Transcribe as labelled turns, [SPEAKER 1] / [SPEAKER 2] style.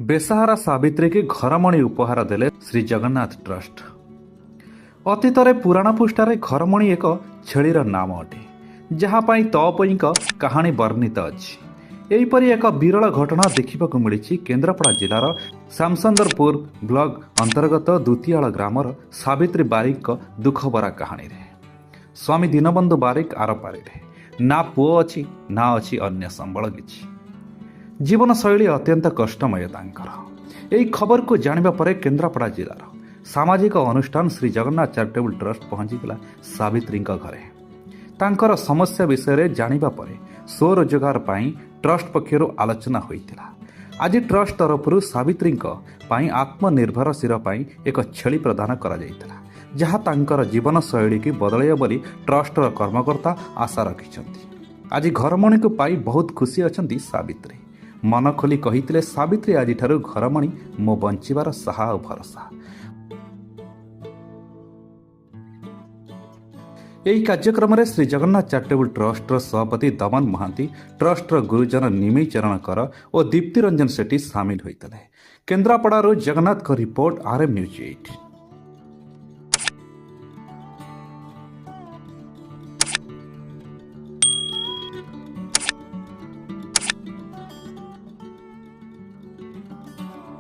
[SPEAKER 1] ବେସାହାରା ସାବିତ୍ରୀକି ଘରମଣି ଉପହାର ଦେଲେ ଶ୍ରୀ ଜଗନ୍ନାଥ ଟ୍ରଷ୍ଟ। ଅତୀତରେ ପୁରାଣ ପୃଷ୍ଠାରେ ଘରମଣି ଏକ ଛେଳିର ନାମ ଅଟେ, ଯାହା ପାଇଁ ତଅପୋଇଙ୍କ କାହାଣୀ ବର୍ଣ୍ଣିତ ଅଛି। ଏହିପରି ଏକ ବିରଳ ଘଟଣା ଦେଖିବାକୁ ମିଳିଛି କେନ୍ଦ୍ରାପଡ଼ା ଜିଲ୍ଲାର ଶ୍ୟାମସୁନ୍ଦରପୁର ବ୍ଲକ ଅନ୍ତର୍ଗତ ଦୁତିଆଳ ଗ୍ରାମର ସାବିତ୍ରୀ ବାରିକଙ୍କ ଦୁଃଖଭରା କାହାଣୀରେ। ସ୍ୱାମୀ ଦୀନବନ୍ଧୁ ବାରିକ ଆରପାରିରେ ନା ପୁଅ ଅଛି ନା ଅଛି ଅନ୍ୟ ସମ୍ବଳ କିଛି। ଜୀବନଶୈଳୀ ଅତ୍ୟନ୍ତ କଷ୍ଟମୟ ତାଙ୍କର। ଏହି ଖବରକୁ ଜାଣିବା ପରେ କେନ୍ଦ୍ରାପଡ଼ା ଜିଲ୍ଲାର ସାମାଜିକ ଅନୁଷ୍ଠାନ ଶ୍ରୀ ଜଗନ୍ନାଥ ଚାରିଟେବୁଲ ଟ୍ରଷ୍ଟ ପହଞ୍ଚିଥିଲା ସାବିତ୍ରୀଙ୍କ ଘରେ। ତାଙ୍କର ସମସ୍ୟା ବିଷୟରେ ଜାଣିବା ପରେ ସ୍ୱରୋଜଗାର ପାଇଁ ଟ୍ରଷ୍ଟ ପକ୍ଷରୁ ଆଲୋଚନା ହୋଇଥିଲା। ଆଜି ଟ୍ରଷ୍ଟ ତରଫରୁ ସାବିତ୍ରୀଙ୍କ ପାଇଁ ଆତ୍ମନିର୍ଭରଶୀଳ ପାଇଁ ଏକ ଛେଳି ପ୍ରଦାନ କରାଯାଇଥିଲା, ଯାହା ତାଙ୍କର ଜୀବନଶୈଳୀକୁ ବଦଳାଇବ ବୋଲି ଟ୍ରଷ୍ଟର କର୍ମକର୍ତ୍ତା ଆଶା ରଖିଛନ୍ତି। ଆଜି ଘରମଣିକୁ ପାଇ ବହୁତ ଖୁସି ଅଛନ୍ତି ସାବିତ୍ରୀ। ମନ ଖୋଲି କହିଥିଲେ, ସାବିତ୍ରୀ ଆଜିଠାରୁ ଘରମଣି ମୋ ବଞ୍ଚିବାର ସାହା ଓ ଭରସା। ଏହି କାର୍ଯ୍ୟକ୍ରମରେ ଶ୍ରୀ ଜଗନ୍ନାଥ ଚାରିଟେବୁଲ ଟ୍ରଷ୍ଟର ସଭାପତି ଦମନ ମହାନ୍ତି, ଟ୍ରଷ୍ଟର ଗୁରୁଜନ ନିମେଇ ଚରଣ କର ଓ ଦୀପ୍ତି ରଞ୍ଜନ ସେଠୀ ସାମିଲ ହୋଇଥିଲେ। କେନ୍ଦ୍ରାପଡ଼ାରୁ ଜଗନ୍ନାଥଙ୍କ ରିପୋର୍ଟ, RM News 8।